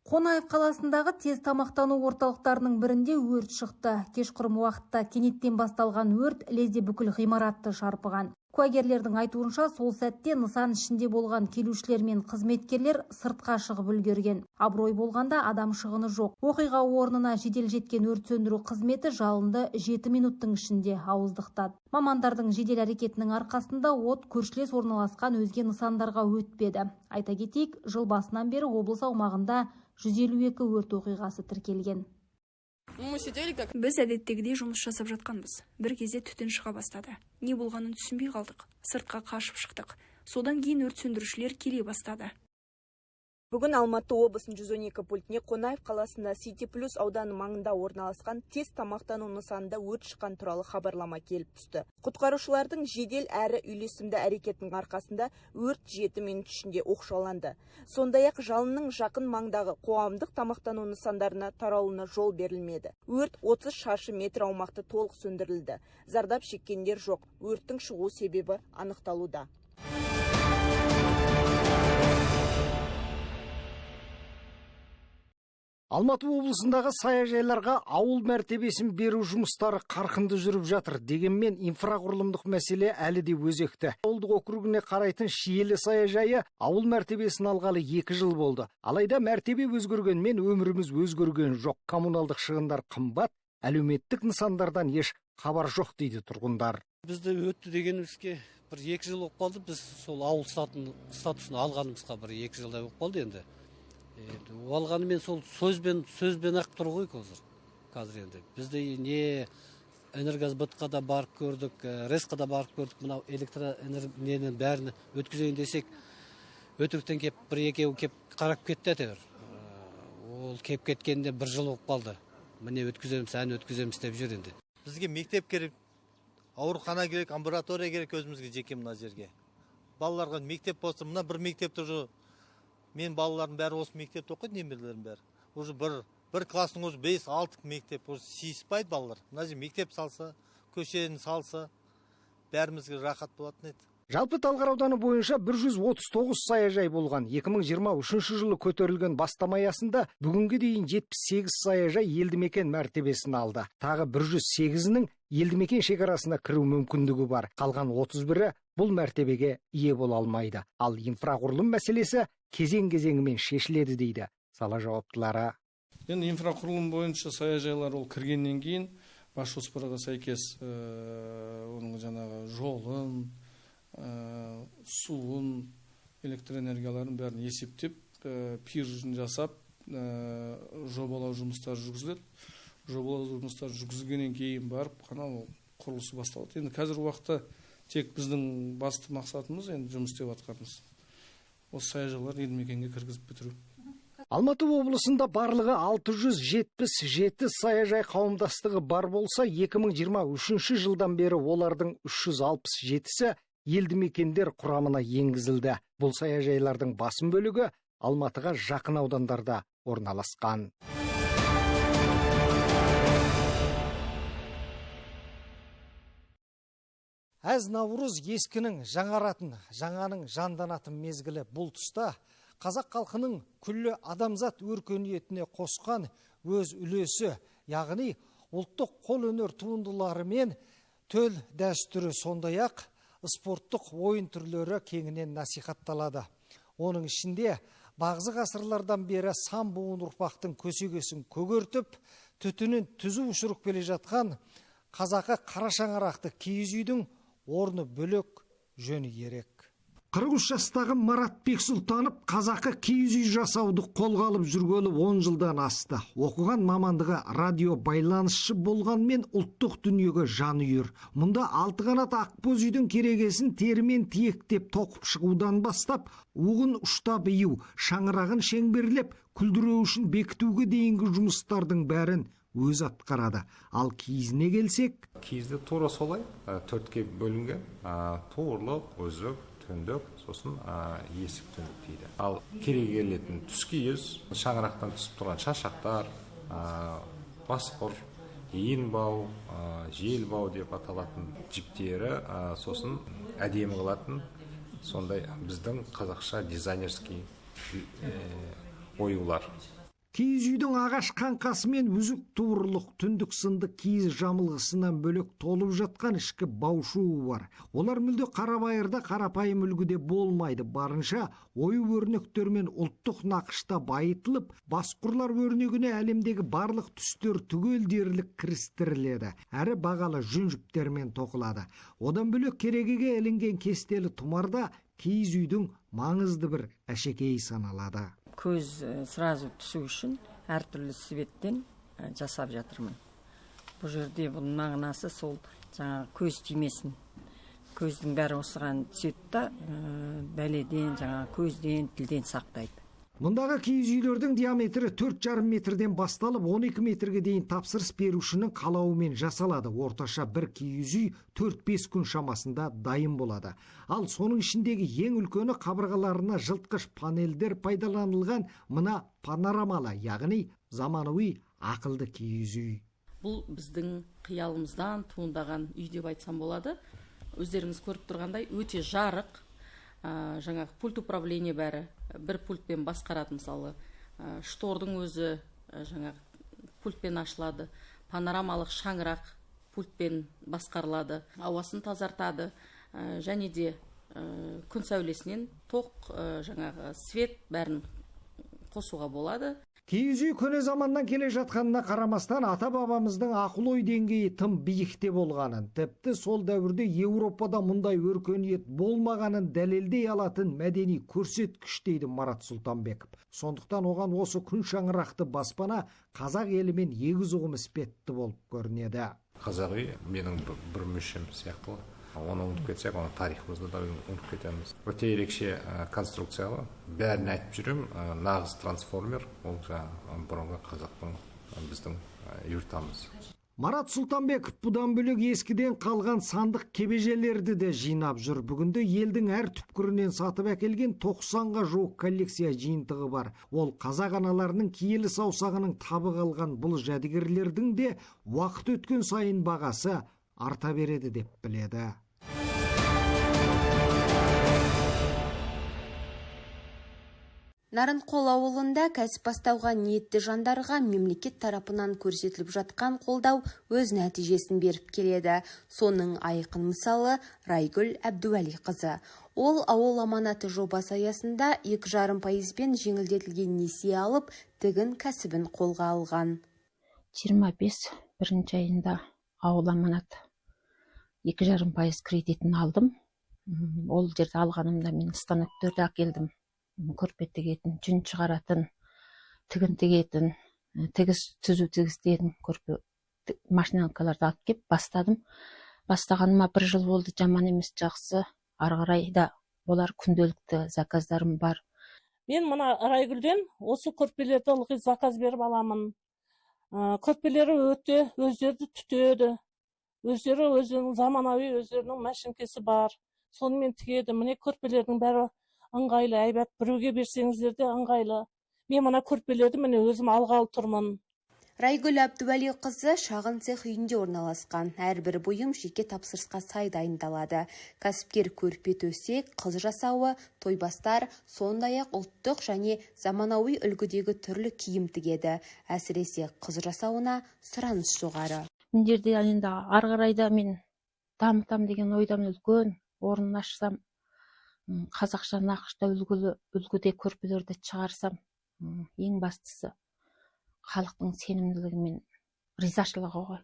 Қонаев қаласындағы тез тамақтану орталықтарының бірінде өрт шықты. Кешқұрым уақытта кенеттен басталған өрт лезде бүкіл ғимаратты шарпыған. Куәгерлердің айтуынша, сол сәтте нысан ішінде болған келушілер мен қызметкерлер сыртқа шығып үлгерген. Абырой болғанда адам шығыны жоқ. Оқиға орнына жедел жеткен өрт сөндіру қызметі жалынды 7 минуттың ішінде ауыздықтады. Мамандардың жедел әрекетінің арқасында от көршілес орналасқан өзге нысандарға өтпеді. Айта кетейік, жыл басынан бері облыс аумағында 152 өрт оқиғасы тіркелген. Біз әдеттегідей жұмыс жасап жатқанбыз. Бір кезде түтін шыға бастады. Не болғанын түсінбей қалдық. Сыртқа қашып шықтық. Содан кейін өрт сөндірушілер келе бастады. Бүгін Алматы облысының 112 пультіне Қонаев қаласында Сити Плюс ауданы маңында орналасқан тез тамақтану нысанында өрт шыққан туралы хабарлама келіп түсті. Құтқарушылардың жедел әрі үйлесімді әрекетінің арқасында өрт 7 минут ішінде оқшауланды. Сондай-ақ жалынның жақын маңдағы қоғамдық тамақтану нысандарына таралуына жол берілмеді. Өрт 30 шаршы метр аумақты толық сөндірілді. Зардап шеккендер жоқ. Өрттің шығу себебі анықталуда. Алматы облысындағы саяжайларға ауыл мәртебесін беру жұмыстары қарқынды жүріп жатыр. Дегенмен инфрақұрылымдық мәселе әлі де өзекті. Ауылдық округіне қарайтын Шиелі саяжайы ауыл мәртебесін алғалы 2 жыл болды. Алайда мәртебе өзгергенмен өміріміз өзгерген жоқ. Коммуналдық шығындар қымбат, әлеуметтік нысандардан еш хабар жоқ дейді тұрғындар. Бізді өтті дегенімізге бір 2 жыл болып қалды. Біз сол ауыл статусын алғанымызға бір 2 жылдай болып қалды енді. Алғанымен сол сөзбен ақ тұр ғой қазір енді. Бізде не энергосбытқа да барып көрдік, РЭСқа да барып көрдік, мынау электроэнергияның бәрін өткізейін десек, өтіріктен кеп бір-екеу кеп қарап кетті әйтеуір. Ол кеп кеткенде 1 жыл болып қалды. Міне өткіземіз деп жүр енді. Бізге мектеп керек, аурухана керек, амбулатория керек өзімізге жеке мына жерге. Балаларға мектеп болса, мына бір мектепті уже мен балалардың бәрі осы мектепте оқиды, немерелерім бәрі. Уже бір класстың уже 5-6 мектеп уже сиіспайды балалар. Мына жерге мектеп салса, көшені салса, бәрімізге рахат болатын еді. Жалпы Талғар ауданы бойынша 139 саяжай болған. 2023 жылы көтерілген бастама аясында бүгінге дейін 78 саяжай елді мекен мәртебесін алды. Тағы 108-інің елді мекен шекарасына кіру мүмкіндігі бар. Қалған 31-і бұл мәртебеге ие бола алмайды. Ал инфрақұрылым мәселесі кезең-кезеңімен шешіледі дейді сала жауаптылары. Енді инфрақұрылым бойынша саяжайлар ол кіргеннен кейін бас жоспарға сәйкес оның жаңағы жолын, суын, электроэнергияларын бәрін есептеп, пиржін жасап, жобалау жұмыстары жүргізіледі. Жобалау жұмыстары жүргізілгеннен кейін барып, қана құрылысы басталады. Енді қазір уақытта тек біздің басты мақсатымыз енді жұмыс істеп жатқанымыз. Осы саяжайлар елді мекенге кіргізіп бітіру. Алматы облысында барлығы 677 саяжай қауымдастығы бар болса, 2023 жылдан бері олардың 367-сі елді мекендер құрамына енгізілді. Бұл саяжайлардың басым бөлігі Алматыға жақын аудандарда орналасқан. Әз Наурыз ескінің жаңаратын, жаңаның жанданатын мезгілі бұл тұста қазақ халқының күллі адамзат өркениетіне қосқан өз үлесі, яғни ұлттық қолөнер туындылары мен төл дәстүрі, сондай-ақ спорттық ойын түрлері кеңінен насихатталады. Оның ішінде бағзы ғасырлардан бері сан буын ұрпақтың көсегесін көгертіп, түтінін түзу ұшырып келе жатқан қазақы қара шаңырақты киіз үйдің орны бөлек, жөні ерек. 43 жастағы Марат Бексұлтанов қазақы киіз үй жасауды қолға алып жүргелі 10 жылдан асты. Оқыған мамандығы радио байланысшы болғанмен ұлттық дүниеге жаны үйір. Мұнда 6 қанат ақбоз үйдің керегесін терімен тиектеп тоқып шығудан бастап, уғын ұштап ию, шаңырағын шеңберлеп, күлдіреу үшін бекітуге дейінгі жұмыстардың бәрін өз атқарады. Ал киізіне келсек, киізді тура солай 4-ке бөлінген, туырлық, үзік, түндік, сосын есік түндік дейді. Ал кереге келетін түс киіз, шаңырақтан түсіп тұрған шашақтар, басқұр, иінбау, желбау деп аталатын жіптері, сосын әдемі қылатын, сондай біздің қазақша дизайнерский оюлар. Киіз үйдің ағаш қаңқасы мен үзік туырлық түндік сынды киіз жамылғысынан бөлек толып жатқан ішкі баушуы бар. Олар мүлде қарабайырда қарапайым үлгіде болмайды. Барынша ою-өрнектер мен ұлттық нақышта байытылып, басқұрлар өрнегіне әлемдегі барлық түстер түгел дерлік кірістіріледі. Әрі бағалы жүн жіптермен тоқылады. Одан бөлек керегеге ілінген кестелі тұмарда киіз үйдің маңызды бір әшекейі саналады. Көз сразу түсу үшін әртүрлі светтен жасап жатырмын. Бұл жерде бұның мағынасы сол жаңағы көз тимесін. Көздің бәрі осыған түседі да бәледен, жаңағы көзден, тілден сақтайды. Мұндағы киіз үйлердің диаметрі 4,5 метрден басталып 12 метрге дейін тапсырыс берушінің қалауымен жасалады. Орташа бір киіз үй 4-5 күн шамасында дайын болады. Ал соның ішіндегі ең үлкені қабырғаларына жылтқыш панельдер пайдаланылған мына панорамалы, яғни заманауи ақылды киіз үй. Бұл біздің қиялымыздан туындаған үй деп айтсам болады. Өздеріңіз көріп тұрғандай өте жарық, жаңағы пульт управление бәрі бір пультпен басқарады. Мысалы штордың өзі жаңағы пультпен ашылады, панорамалық шаңырақ пультпен басқарылады, ауасын тазартады, және де күн сәулесінен тоқ жаңағы свет бәрін қосуға болады. Киіз үй көне заманнан келе жатқанына қарамастан ата-бабамыздың ақыл-ой деңгейі тым биікте болғанын, тіпті сол дәуірде Еуропада мұндай өркениет болмағанын дәлелдей алатын мәдени көрсеткіш дейді Марат Сұлтанбеков. Сондықтан оған осы күн шаңырақты баспана қазақ елімен егіз ұғым іспетті болып көрінеді. Қазақ үй менің бір мүшем сияқты. Оны ұмытып кетсек, оны тарихымызды да ұмытып кетеміз. Өте ерекше конструкциялы. Бәрін айтып жүрем, нағыз трансформер. Ол бұрынғы қазақтың біздің юртамыз. Марат Сұлтанбеков бұдан бөлек ескіден қалған сандық кебежелерді де жинап жүр. Бүгінде елдің әр түпкірінен сатып әкелген 90-ға жуық коллекция жиынтығы бар. Ол қазақ аналарының киелі саусағының табы қалған бұл жәдігерлердің де уақыт өткен сайын бағасы арта береді деп біледі. Нарынқол ауылында кәсіп бастауға ниетті жандарға мемлекет тарапынан көрсетіліп жатқан қолдау өз нәтижесін беріп келеді. Соның айқын мысалы Райгүл Әбдуәли-қызы. Ол ауыл аманаты жобасы аясында 2,5% жеңілдетілген несие алып, тігін кәсібін қолға алған. 25 бірінші айында ауыл аманат 2,5% кредитін алдым. Ол жерде алғанымда мен станоктерді әкелдім. Көрпе тігетін, жүн шығаратын, тігін тігетін, түзу тігістетін көрпе машинкаларды алып кеп бастадым. Бастағаныма 1 жыл болды, жаман емес, жақсы. Ары қарай да олар күнделікті заказдарым бар. Мен мына Райгүлден осы көрпелерді ылғи заказ беріп аламын. Көрпелері өте өздері түтеді. Өздері өзінің заманауи өздерінің машинкесі бар. Сонымен тігеді. Міне көрпелердің бәрі ыңғайлы, әйбат, біреуге берсеңіздер де ыңғайлы. Мен мына көрпелерді міне өзім алғалы тұрмын. Райгүл Әбдуәли-қызы шағын цех үйінде орналасқан. Әрбір бұйым жеке тапсырысқа сай дайындалады. Кәсіпкер көрпе төсек, қыз жасауы, тойбастар, сондай-ақ ұлттық және заманауи үлгідегі түрлі киім тігеді. Әсіресе қыз жасауына сұраныс жоғары. Мен жерде енді ары қарайда мен дамытам деген ойдамын, үлкен орнын ашсам, қазақша нақышта үлгіде көрпелерді шығарсам, ең бастысы халықтың сенімділігі мен ризашылығы ғой.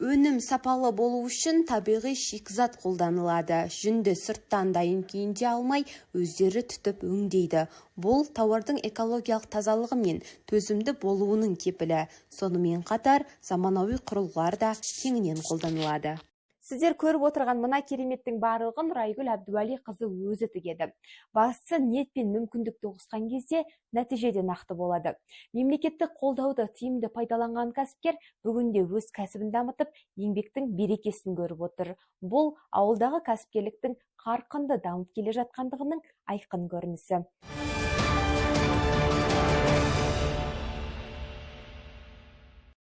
Өнім сапалы болу үшін табиғи шикізат қолданылады. Жүнді сырттан дайын күйінде алмай, өздері түтіп өңдейді. Бұл тауардың экологиялық тазалығы мен төзімді болуының кепілі. Сонымен қатар заманауи құрылғылар да кеңінен қолданылады. Сіздер көріп отырған мына кереметтің барлығын Райгүл Әбдуәли-қызы өзі тігеді. Бастысы ниет пен мүмкіндікті қосқан кезде нәтижеде нақты болады. Мемлекеттік қолдауды тиімді пайдаланған кәсіпкер бүгінде өз кәсібін дамытып, еңбектің берекесін көріп отыр. Бұл ауылдағы кәсіпкерліктің қарқынды дамып келе жатқандығының айқын көрінісі.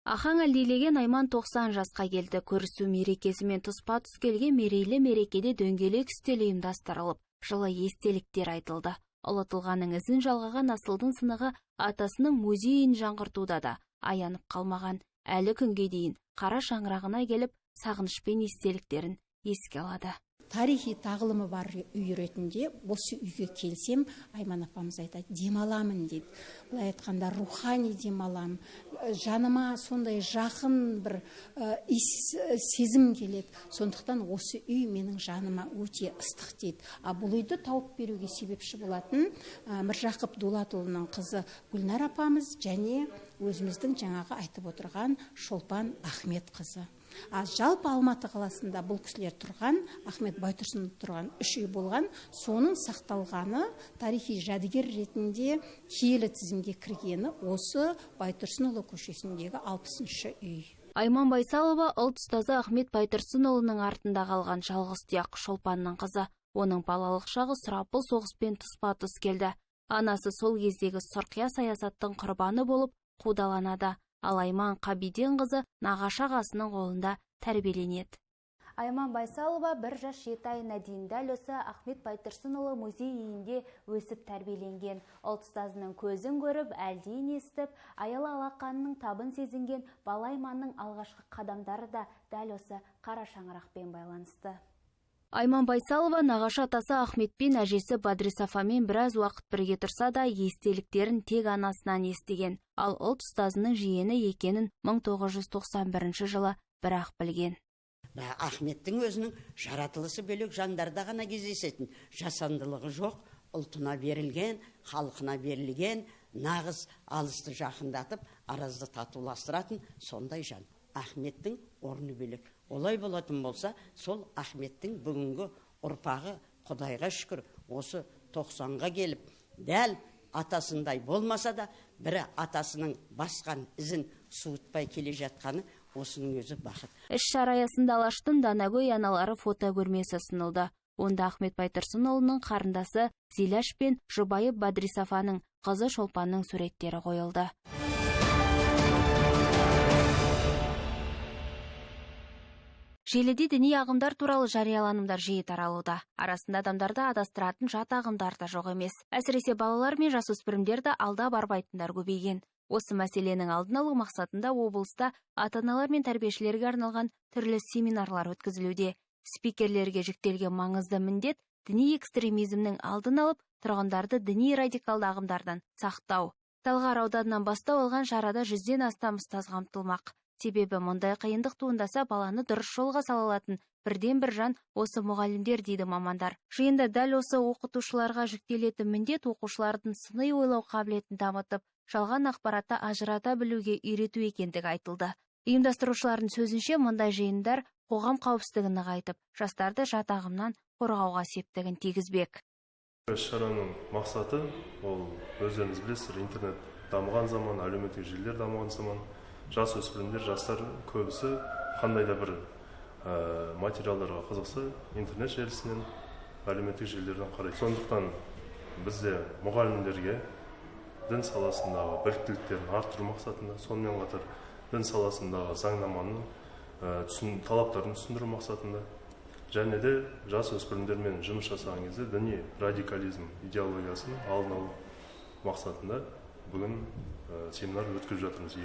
Ахаң әлдилеген Айман 90 жасқа келді. Көрісу мерекесімен тұспа-тұс келген мерейлі мерекеде дөңгелек үстел ұйымдастырылып, жылы естеліктер айтылды. Ұлы тұлғаның ізін жалғаған Асылдың сынығы атасының музейін жаңғыртуда да аянып қалмаған. Әлі күнге дейін қара шаңырағына келіп, сағынышпен естеліктерін еске алады. Тарихи тағылымы бар үй ретінде осы үйге келсем, Айман апамыз айтады, демаламын дейді. Бұлай айтқанда рухани демалам, жаныма сондай жақын бір сезім келеді. Сондықтан осы үй менің жаныма өте ыстық дейді. Бұл үйді тауып беруге себепші болатын Міржақып Дулатұлының қызы Гүлнар апамыз және өзіміздің жаңағы айтып отырған Шолпан Ахмет қызы. Жалпы Алматы қаласында бұл кісілер тұрған, Ахмет Байтұрсынов тұрған 3 үй болған, соның сақталғаны тарихи жәдігер ретінде киелі тізімге кіргені осы Байтұрсынұлы көшесіндегі 60-шы үй. Айман Байсалова ұлт ұстазы Ахмет Байтұрсынұлының артында қалған жалғыз тұяқ Шолпанның қызы. Оның балалық шағы сұрапыл соғыспен тұспа-тұс келді. Анасы сол кездегі сұрқия саясаттың құрбаны болып қудаланады. Ал Айман Қабиден қызы нағашы ағасының қолында тәрбиеленеді. Айман Байсалова 1 жас 7 айына дейін дәл осы Ахмет Байтұрсынұлы музей үйінде өсіп тәрбиеленген. Ұлт ұстазының көзін көріп, әлдейін естіп, аялы алақанының табын сезінген бала Айманның алғашқы қадамдары да дәл осы қара шаңырақпен байланысты. Айман Байсалова нағашы атасы Ахметпен әжесі Бадрисафамен біраз уақыт бірге тұрса да, естеліктерін тек анасынан естіген. Ал ұлт ұстазының жиені екенін 1991 жылы бірақ білген. Ахметтің өзінің жаратылысы бөлек жандарда ғана кездесетін, жасандылығы жоқ, ұлтына берілген, халқына берілген, нағыз алысты жақындатып, аразды татуластыратын сондай жан. Ахметтің орны бөлек. Олай болатын болса, сол Ахметтің бүгінгі ұрпағы Құдайға шүкір осы 90-ға келіп, дәл атасындай болмаса да, бірі атасының басқан ізін суытпай келе жатқаны осының өзі бақыт. Іс-шара аясында Алаштың Данагөй аналары фото көрмесі ұсынылды. Онда Ахмет Байтұрсынұлының қарындасы Зиляш пен жұбайы Бадрисафаның қызы Шолпанның суреттері қойылды. Желіде діни ағымдар туралы жарияланымдар жиі таралуда. Арасында адамдарды адастыратын жат ағымдар да жоқ емес. Әсіресе балалар мен жасөспірімдерді алда барбайтындар көбейген. Осы мәселенің алдын алу мақсатында облыста ата-аналар мен тәрбиешілерге арналған түрлі семинарлар өткізілуде. Спикерлерге жүктелген маңызды міндет діни экстремизмнің алдын алып, тұрғындарды діни радикалды ағымдардан сақтау. Талғар ауданынан бастау алған шарада 100-ден астам ұстаз қамтылмақ. Себебі мұндай қиындық туындаса баланы дұрыс жолға сала алатын бірден бір жан осы мұғалімдер дейді мамандар. Жиында дәл осы оқытушыларға жүктелетін міндет оқушылардың сыни ойлау қабілетін дамытып, жалған ақпаратты ажырата білуге үйрету екендігі айтылды. Ұйымдастырушылардың сөзінше мұндай жиындар қоғам қауіпсіздігін нығайтып, жастарды жат ағымнан қорғауға септігін тигізбек. Шараның мақсаты ол өздеріңіз білесіздер, интернет дамыған заман, әлеуметтік желілер дамыған заман. Жас өспірімдер, жастар көбісі қандай да бір материалдарға қызықса интернет желісінен, әлеуметтік желілерден қарайды. Сондықтан бізде мұғалімдерге дін саласындағы біліктіліктерін арттыру мақсатында, сонымен қатар дін саласындағы заңнаманың талаптарын түсіндіру мақсатында, және де жас өспірімдермен жұмыс жасаған кезде діни радикализм идеологиясын алдын алу мақсатында бүгін семинар өткізіп жатырмыз.